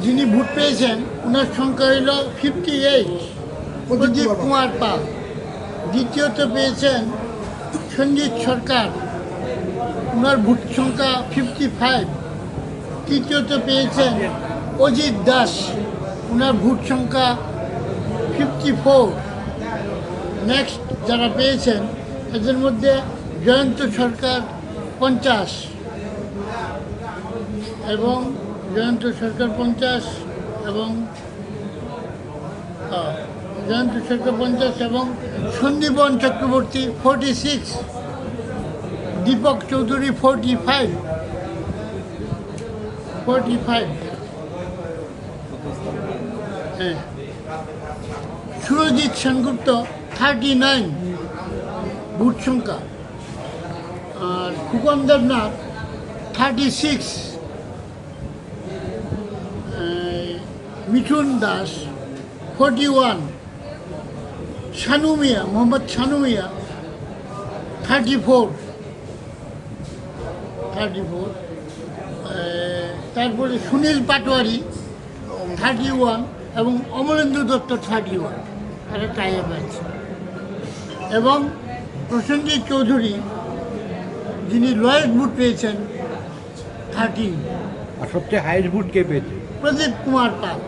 যিনি ভোট পেয়েছেন ওনার সংখ্যা হইল 58, প্রদীপ কুমার পাল। দ্বিতীয়ত পেয়েছেন সঞ্জিত সরকার, ওনার ভোট সংখ্যা 55। তৃতীয়ত পেয়েছেন অজিত দাস, ওনার ভোট সংখ্যা 54। নেক্সট যারা পেয়েছেন এদের মধ্যে জয়ন্ত সরকার 50 এবং জয়ন্ত সরকার 50 এবং জয়ন্ত সরকার 50 এবং সন্দীপন চক্রবর্তী 46, দীপক চৌধুরী 45। হ্যাঁ, সুরজিৎ সেনগুপ্ত 39 ভোট সংখ্যা, আর খুকন দেবনাথ 36, মিঠুন দাস 41, শানু মিয়া, মোহাম্মদ শানু মিয়া 34। তারপরে সুনীল পাটোয়ারি 31 এবং অমলেন্দু দত্ত 31, একটা টাইপ আছে। এবং প্রসেনজিৎ চৌধুরী যিনি লয়েস্ট ভোট পেয়েছেন 13। আর সবচেয়ে হাইয়েস্ট ভোট কে পেয়েছে? প্রদীপ কুমার পাল।